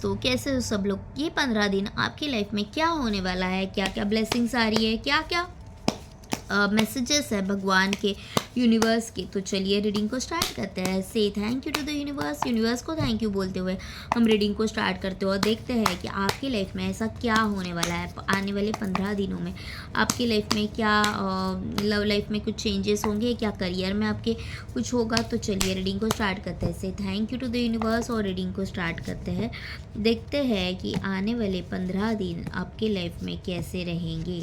दोस्तों, कैसे हो सब लोग। ये 15 दिन आपकी लाइफ में क्या होने वाला है, क्या क्या ब्लेसिंग्स आ रही है, क्या क्या मैसेजेस है भगवान के, यूनिवर्स के। तो चलिए रीडिंग को स्टार्ट करते हैं। Say thank you to the universe. Universe को थैंक यू बोलते हुए हम रीडिंग को स्टार्ट करते हो और देखते हैं कि आपकी लाइफ में ऐसा क्या होने वाला है आने वाले 15 दिनों में। आपकी लाइफ में क्या लव लाइफ में कुछ चेंजेस होंगे, क्या करियर में आपके कुछ होगा। तो चलिए रीडिंग को स्टार्ट करते हैं। Say thank you to the universe और रीडिंग को स्टार्ट करते हैं। देखते हैं कि आने वाले 15 दिन आपकी लाइफ में कैसे रहेंगे।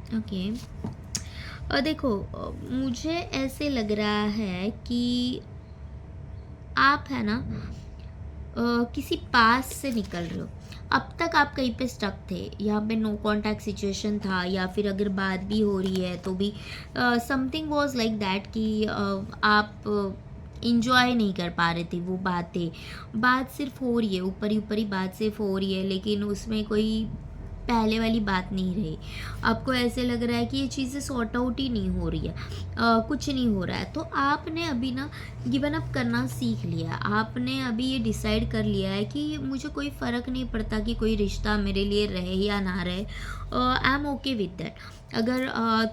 ओके देखो, मुझे ऐसे लग रहा है कि आप है ना किसी पास से निकल रहे हो। अब तक आप कहीं पे स्टक थे, यहाँ पे नो कांटेक्ट सिचुएशन था, या फिर अगर बात भी हो रही है तो भी समथिंग वाज लाइक दैट कि आप इंजॉय नहीं कर पा रहे थे वो बातें। बात सिर्फ हो रही है, ऊपर ही बात सिर्फ हो रही है, लेकिन उसमें कोई पहले वाली बात नहीं रही। आपको ऐसे लग रहा है कि ये चीज़ें सॉर्ट आउट ही नहीं हो रही है, कुछ नहीं हो रहा है। तो आपने अभी ना गिवन अप करना सीख लिया। आपने अभी ये डिसाइड कर लिया है कि मुझे कोई फ़र्क नहीं पड़ता कि कोई रिश्ता मेरे लिए रहे या ना रहे। I am okay with that. अगर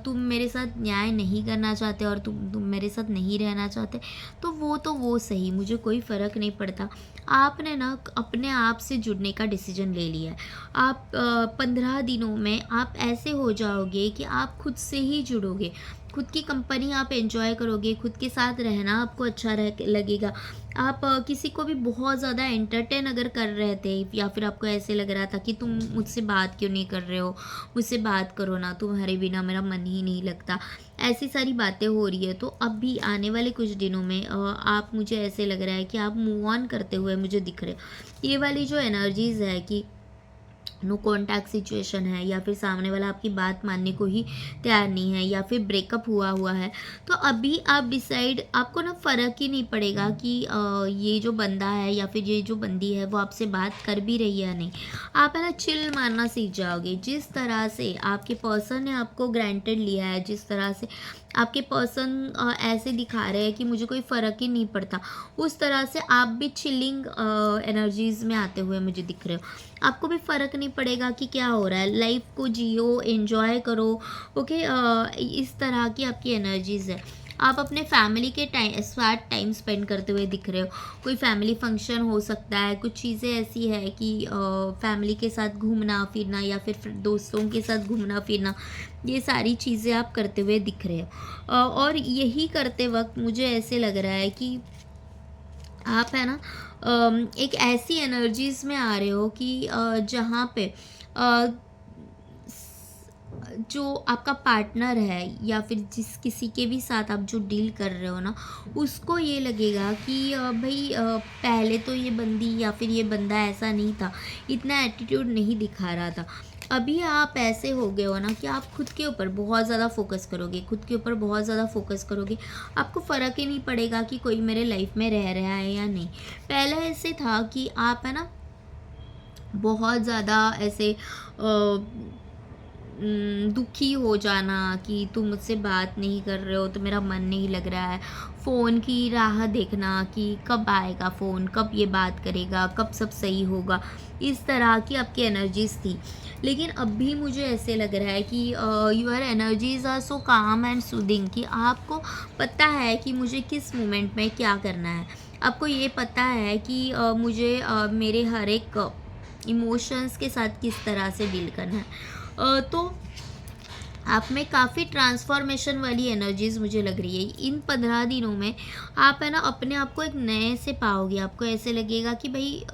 तुम मेरे साथ न्याय नहीं करना चाहते और तुम मेरे साथ नहीं रहना चाहते, तो वो सही, मुझे कोई फ़र्क नहीं पड़ता। आपने ना अपने आप से जुड़ने का डिसीजन ले लिया है। आप 15 दिनों में आप ऐसे हो जाओगे कि आप खुद से ही जुड़ोगे, खुद की कंपनी आप एंजॉय करोगे, खुद के साथ रहना आपको अच्छा लगेगा। आप किसी को भी बहुत ज़्यादा एंटरटेन अगर कर रहे थे, या फिर आपको ऐसे लग रहा था कि तुम मुझसे बात क्यों नहीं कर रहे हो, मुझसे बात करो ना, तुम्हारे बिना मेरा मन ही नहीं लगता, ऐसी सारी बातें हो रही है। तो अब भी आने वाले कुछ दिनों में आप, मुझे ऐसे लग रहा है कि आप मूव ऑन करते हुए मुझे दिख रहे हो। ये वाली जो एनर्जीज़ है कि नो कॉन्टैक्ट सिचुएशन है, या फिर सामने वाला आपकी बात मानने को ही तैयार नहीं है, या फिर ब्रेकअप हुआ है, तो अभी आप डिसाइड, आपको ना फ़र्क ही नहीं पड़ेगा कि ये जो बंदा है या फिर ये जो बंदी है वो आपसे बात कर भी रही है या नहीं। आप है ना चिल मारना सीख जाओगे। जिस तरह से आपके पर्सन ने आपको ग्रांटेड लिया है, जिस तरह से आपके पर्सन ऐसे दिखा रहे हैं कि मुझे कोई फ़र्क ही नहीं पड़ता, उस तरह से आप भी चिलिंग एनर्जीज़ में आते हुए मुझे दिख रहे हो। आपको भी फ़र्क नहीं पड़ेगा कि क्या हो रहा है, लाइफ को जियो, एंजॉय करो। ओके, इस तरह की आपकी एनर्जीज़ है। आप अपने फैमिली के साथ टाइम स्पेंड करते हुए दिख रहे हो। कोई फैमिली फंक्शन हो सकता है, कुछ चीज़ें ऐसी है कि फैमिली के साथ घूमना फिरना, या फिर दोस्तों के साथ घूमना फिरना, ये सारी चीज़ें आप करते हुए दिख रहे हो। और यही करते वक्त मुझे ऐसे लग रहा है कि आप है ना एक ऐसी एनर्जीज़ में आ रहे हो कि जहाँ पे अ, जो आपका पार्टनर है, या फिर जिस किसी के भी साथ आप जो डील कर रहे हो ना, उसको ये लगेगा कि भाई पहले तो ये बंदी या फिर ये बंदा ऐसा नहीं था, इतना एटीट्यूड नहीं दिखा रहा था। अभी आप ऐसे हो गए हो ना कि आप खुद के ऊपर बहुत ज़्यादा फोकस करोगे, खुद के ऊपर बहुत ज़्यादा फोकस करोगे। आपको फ़र्क ही नहीं पड़ेगा कि कोई मेरे लाइफ में रह रहा है या नहीं। पहले ऐसे था कि आप है ना बहुत ज़्यादा ऐसे दुखी हो जाना कि तुम मुझसे बात नहीं कर रहे हो तो मेरा मन नहीं लग रहा है। फ़ोन की राह देखना कि कब आएगा फ़ोन, कब ये बात करेगा, कब सब सही होगा। इस तरह की आपकी एनर्जीज़ थी। लेकिन अभी मुझे ऐसे लग रहा है कि योर एनर्जीज़ आर सो काम एंड सूदिंग, कि आपको पता है कि मुझे किस मोमेंट में क्या करना है। आपको ये पता है कि मुझे मेरे हर एक इमोशंस के साथ किस तरह से डील करना है। तो आप में काफ़ी ट्रांसफॉर्मेशन वाली एनर्जीज़ मुझे लग रही है। इन 15 दिनों में आप है ना अपने आप को एक नए से पाओगे। आपको ऐसे लगेगा कि भाई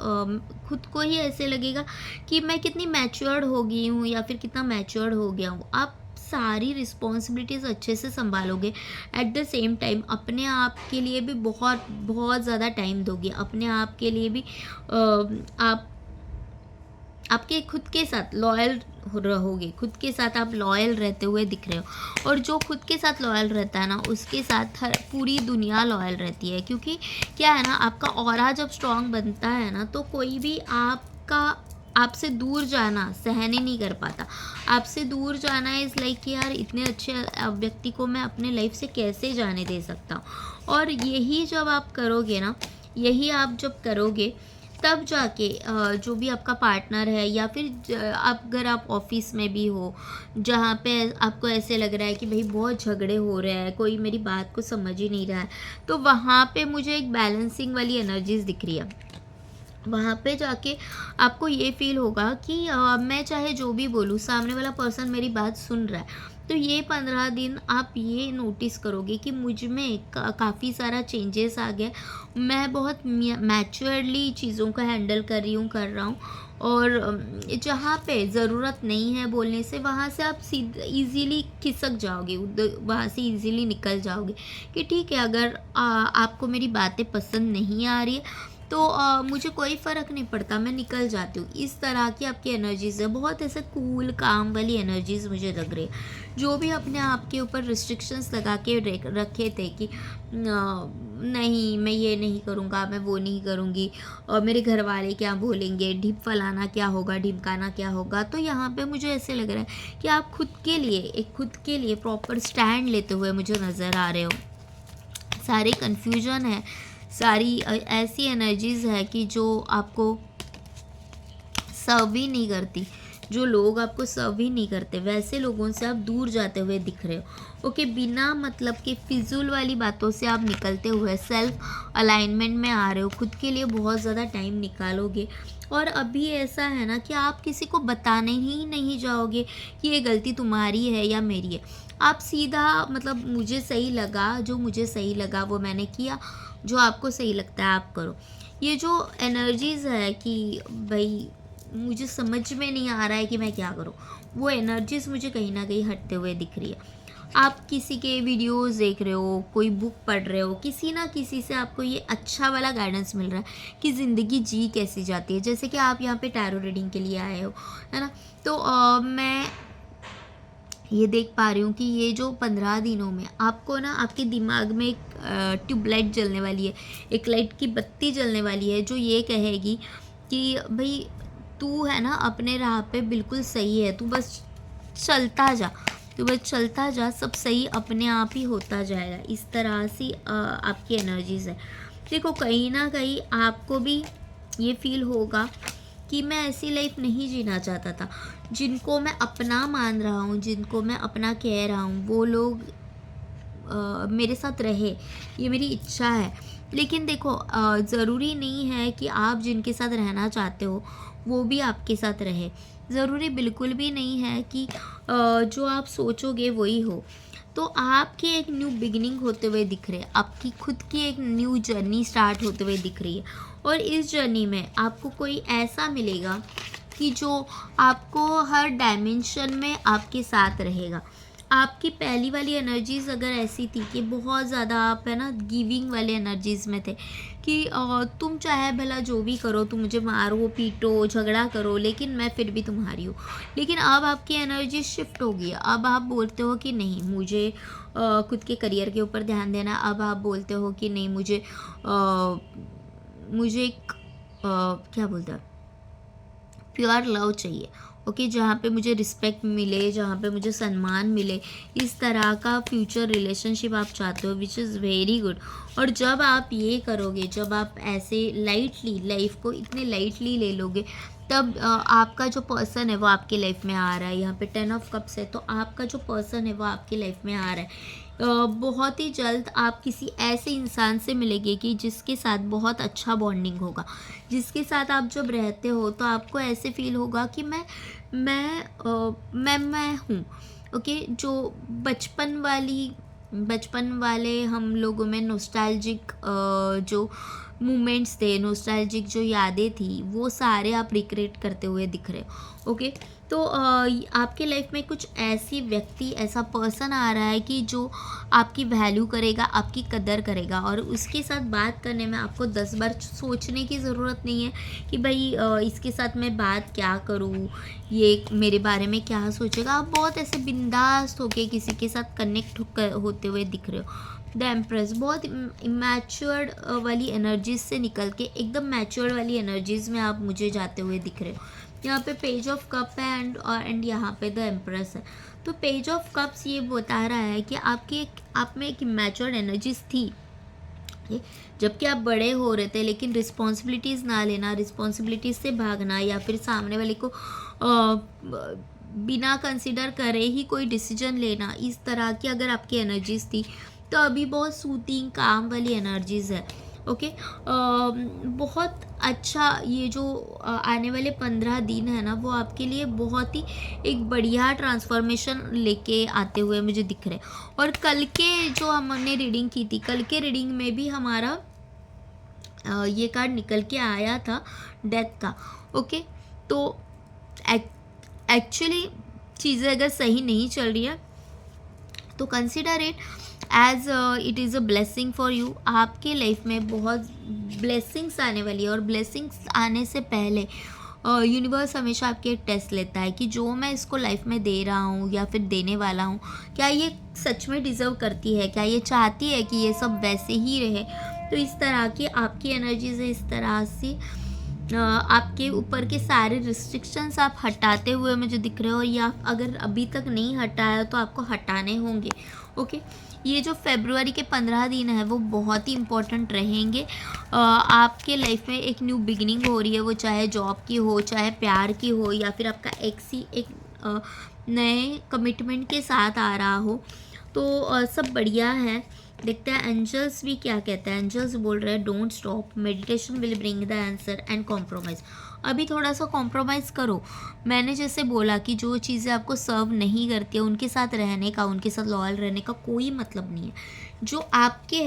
खुद को ही ऐसे लगेगा कि मैं कितनी मैच्योर्ड हो गई हूँ, या फिर कितना मैच्योर्ड हो गया हूँ। आप सारी रिस्पॉन्सिबिलिटीज़ अच्छे से संभालोगे। एट द सेम टाइम अपने आप के लिए भी बहुत बहुत ज़्यादा टाइम दोगे। अपने आप के लिए भी आप आपके खुद के साथ लॉयल रहोगे। खुद के साथ आप लॉयल रहते हुए दिख रहे हो, और जो खुद के साथ लॉयल रहता है ना, उसके साथ हर पूरी दुनिया लॉयल रहती है। क्योंकि क्या है ना, आपका ऑरा जब स्ट्रॉन्ग बनता है ना, तो कोई भी आपका आपसे दूर जाना सहन ही नहीं कर पाता। आपसे दूर जाना इज़ लाइक कि यार इतने अच्छे व्यक्ति को मैं अपने लाइफ से कैसे जाने दे सकता हूँ। और यही जब आप करोगे ना, यही आप जब करोगे तब जाके जो भी आपका पार्टनर है या फिर अगर आप ऑफिस में भी हो, जहाँ पे आपको ऐसे लग रहा है कि भाई बहुत झगड़े हो रहे हैं, कोई मेरी बात को समझ ही नहीं रहा है, तो वहाँ पे मुझे एक बैलेंसिंग वाली एनर्जीज दिख रही है। वहाँ पे जाके आपको ये फ़ील होगा कि मैं चाहे जो भी बोलूँ, सामने वाला पर्सन मेरी बात सुन रहा है। तो ये 15 दिन आप ये नोटिस करोगे कि मुझ में काफ़ी सारा चेंजेस आ गया। मैं बहुत मैच्योर्डली चीज़ों को हैंडल कर रहा हूँ। और जहाँ पे ज़रूरत नहीं है बोलने से, वहाँ से आप ईज़िली खिसक जाओगे, वहाँ से ईज़िली निकल जाओगे कि ठीक है, अगर आपको मेरी बातें पसंद नहीं आ रही है तो मुझे कोई फ़र्क नहीं पड़ता, मैं निकल जाती हूँ। इस तरह की आपकी एनर्जीज़ है, बहुत ऐसे कूल काम वाली एनर्जीज़ मुझे लग रही है। जो भी अपने आप के ऊपर रिस्ट्रिक्शंस लगा के रखे थे कि नहीं मैं ये नहीं करूँगा, मैं वो नहीं करूँगी, और मेरे घर वाले क्या बोलेंगे, ढिप फलाना क्या होगा, ढिमकाना क्या होगा। तो यहाँ पे मुझे ऐसे लग रहा है कि आप खुद के लिए प्रॉपर स्टैंड लेते हुए मुझे नज़र आ रहे हो। सारे कन्फ्यूजन है, सारी ऐसी एनर्जीज़ है कि जो आपको सर्व ही नहीं करती, जो लोग आपको सर्व ही नहीं करते, वैसे लोगों से आप दूर जाते हुए दिख रहे हो। ओके, बिना मतलब के फिजूल वाली बातों से आप निकलते हुए सेल्फ अलाइनमेंट में आ रहे हो, खुद के लिए बहुत ज़्यादा टाइम निकालोगे। और अभी ऐसा है ना कि आप किसी को बताने ही नहीं जाओगे कि ये गलती तुम्हारी है या मेरी है। आप सीधा मतलब मुझे सही लगा, जो मुझे सही लगा वो मैंने किया, जो आपको सही लगता है आप करो। ये जो एनर्जीज़ है कि भाई मुझे समझ में नहीं आ रहा है कि मैं क्या करूँ, वो एनर्जीज़ मुझे कहीं न कहीं हटते हुए दिख रही है। आप किसी के वीडियोज़ देख रहे हो, कोई बुक पढ़ रहे हो, किसी ना किसी से आपको ये अच्छा वाला गाइडेंस मिल रहा है कि ज़िंदगी जी कैसी जाती है। जैसे कि आप यहाँ पे टैरो रीडिंग के लिए आए हो, है ना? तो मैं ये देख पा रही हूँ कि ये जो 15 दिनों में आपको ना आपके दिमाग में एक ट्यूबलाइट जलने वाली है, एक लाइट की बत्ती जलने वाली है, जो ये कहेगी कि भई तू है ना अपने राह पे बिल्कुल सही है, चलता जा तू बस चलता जा, सब सही अपने आप ही होता जाएगा। इस तरह से आपकी एनर्जीज़ है। देखो, कहीं न कहीं आपको भी ये फ़ील होगा कि मैं ऐसी लाइफ नहीं जीना चाहता था। जिनको मैं अपना मान रहा हूँ, जिनको मैं अपना कह रहा हूँ, वो लोग मेरे साथ रहे, ये मेरी इच्छा है। लेकिन देखो, ज़रूरी नहीं है कि आप जिनके साथ रहना चाहते हो वो भी आपके साथ रहे। ज़रूरी बिल्कुल भी नहीं है कि जो आप सोचोगे वही हो। तो आपकी एक न्यू बिगिनिंग होते हुए दिख रहे हैं, आपकी खुद की एक न्यू जर्नी स्टार्ट होते हुए दिख रही है। और इस जर्नी में आपको कोई ऐसा मिलेगा कि जो आपको हर डायमेंशन में आपके साथ रहेगा। आपकी पहली वाली एनर्जीज़ अगर ऐसी थी कि बहुत ज़्यादा आप है ना गिविंग वाले एनर्जीज़ में थे कि तुम चाहे भला जो भी करो, तुम मुझे मारो पीटो झगड़ा करो, लेकिन मैं फिर भी तुम्हारी हूँ। लेकिन अब आपकी एनर्जी शिफ्ट हो गई है। अब आप बोलते हो कि नहीं, मुझे खुद के करियर के ऊपर ध्यान देना है। अब आप बोलते हो कि नहीं, मुझे एक क्या बोलते हैं, प्योर लव चाहिए। ओके, जहाँ पे मुझे रिस्पेक्ट मिले, जहाँ पे मुझे सम्मान मिले, इस तरह का फ्यूचर रिलेशनशिप आप चाहते हो, विच इज़ वेरी गुड। और जब आप ये करोगे, जब आप ऐसे लाइटली लाइफ को इतने लाइटली ले लोगे, तब आपका जो पर्सन है वो आपकी लाइफ में आ रहा है। यहाँ पे 10 ऑफ कप्स है, तो आपका जो पर्सन है वो आपकी लाइफ में आ रहा है। बहुत ही जल्द आप किसी ऐसे इंसान से मिलेंगे कि जिसके साथ बहुत अच्छा बॉन्डिंग होगा, जिसके साथ आप जब रहते हो तो आपको ऐसे फील होगा कि मैं हूँ। ओके, जो बचपन वाले हम लोगों में नॉस्टैल्जिक जो मोमेंट्स थे, नॉस्टैल्जिक जो यादें थी, वो सारे आप रिक्रिएट करते हुए दिख रहे हो। ओके, तो आपके लाइफ में कुछ ऐसी व्यक्ति, ऐसा पर्सन आ रहा है कि जो आपकी वैल्यू करेगा, आपकी कदर करेगा, और उसके साथ बात करने में आपको 10 बार सोचने की ज़रूरत नहीं है कि भाई इसके साथ मैं बात क्या करूँ, ये मेरे बारे में क्या सोचेगा। आप बहुत ऐसे बिंदास होके किसी के साथ कनेक्ट होते हुए दिख रहे हो। द एम्प्रेस बहुत इमैच्योर्ड वाली एनर्जीज से निकल के एकदम मैच्योर्ड वाली एनर्जीज में आप मुझे जाते हुए दिख रहे हो। यहाँ पे पेज ऑफ कप है एंड यहाँ पे द एम्प्रेस है। तो पेज ऑफ कप्स ये बता रहा है कि आप में एक इमैच्योर्ड एनर्जीज थी, ओके, जबकि आप बड़े हो रहे थे लेकिन रिस्पॉन्सिबिलिटीज़ ना लेना, रिस्पॉन्सिबिलिटीज़ से भागना या फिर सामने वाले को बिना कंसिडर करे ही कोई डिसीजन लेना, इस तरह की अगर आपकी एनर्जीज थी तो अभी बहुत सूथिंग काम वाली एनर्जीज है। ओके, बहुत अच्छा ये जो आने वाले 15 दिन है ना, वो आपके लिए बहुत ही एक बढ़िया ट्रांसफॉर्मेशन लेके आते हुए मुझे दिख रहे हैं। और कल के जो हमने रीडिंग की थी, कल के रीडिंग में भी हमारा ये कार्ड निकल के आया था डेथ का। ओके, तो एक्चुअली चीज़ें अगर सही नहीं चल रही है तो consider it as it is a blessing for you. आपके लाइफ में बहुत ब्लेसिंग्स आने वाली है और ब्लेसिंग्स आने से पहले यूनिवर्स हमेशा आपके टेस्ट लेता है कि जो मैं इसको लाइफ में दे रहा हूँ या फिर देने वाला हूँ, क्या ये सच में डिज़र्व करती है, क्या ये चाहती है कि ये सब वैसे ही रहे। तो इस तरह की आपकी एनर्जीज है, इस तरह से आपके ऊपर के सारे रिस्ट्रिक्शंस आप हटाते हुए मुझे दिख रहे हो, या अगर अभी तक नहीं हटाया तो आपको हटाने होंगे। ओके, ये जो फरवरी के 15 दिन है वो बहुत ही इम्पोर्टेंट रहेंगे। आपके लाइफ में एक न्यू बिगिनिंग हो रही है, वो चाहे जॉब की हो, चाहे प्यार की हो, या फिर आपका एक्स ही एक नए कमिटमेंट के साथ आ रहा हो। तो सब बढ़िया है। देखते हैं एंजल्स भी क्या कहते हैं। एंजल्स बोल रहे हैं don't stop, meditation will bring the answer and compromise. अभी थोड़ा सा कॉम्प्रोमाइज़ करो। मैंने जैसे बोला कि जो चीज़ें आपको सर्व नहीं करती है उनके साथ रहने का, उनके साथ लॉयल रहने का कोई मतलब नहीं है। जो आपके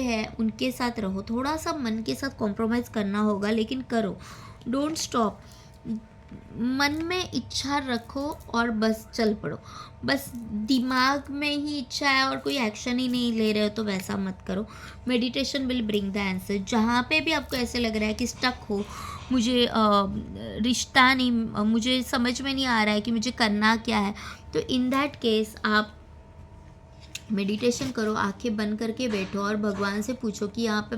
हैं उनके साथ रहो। थोड़ा सा मन के साथ कॉम्प्रोमाइज़ करना होगा लेकिन करो, डोंट स्टॉप। मन में इच्छा रखो और बस चल पड़ो। बस दिमाग में ही इच्छा है और कोई एक्शन ही नहीं ले रहे हो तो वैसा मत करो। Meditation will bring the answer. जहाँ पे भी आपको ऐसे लग रहा है कि स्टक हो, मुझे रिश्ता नहीं, मुझे समझ में नहीं आ रहा है कि मुझे करना क्या है, तो इन दैट केस आप मेडिटेशन करो, आंखें बंद करके बैठो और भगवान से पूछो कि यहाँ पे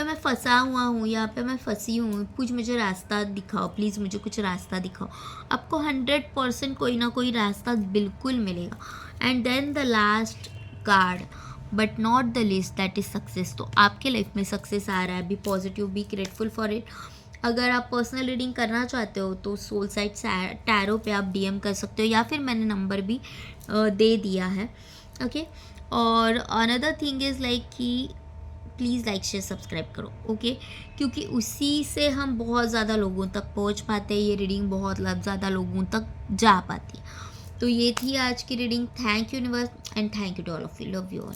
मैं फंसा हुआ हूँ, यहाँ पे मैं फंसी हूँ, कुछ मुझे रास्ता दिखाओ, प्लीज़ मुझे कुछ रास्ता दिखाओ। आपको 100% कोई ना कोई रास्ता बिल्कुल मिलेगा। And then the last card but not the least, that is success. तो आपके लाइफ में सक्सेस आ रहा है, be positive, be grateful for it. अगर आप पर्सनल रीडिंग करना चाहते हो तो सोल साइड टैरो पे आप DM कर सकते हो, या फिर मैंने नंबर भी दे दिया है। ओके, और अनदर थिंग इज़ लाइक कि प्लीज़ लाइक शेयर सब्सक्राइब करो। ओके, क्योंकि उसी से हम बहुत ज़्यादा लोगों तक पहुंच पाते हैं, ये रीडिंग बहुत ज़्यादा लोगों तक जा पाती है। तो ये थी आज की reading. Thank you universe and thank you to all of you, love you all.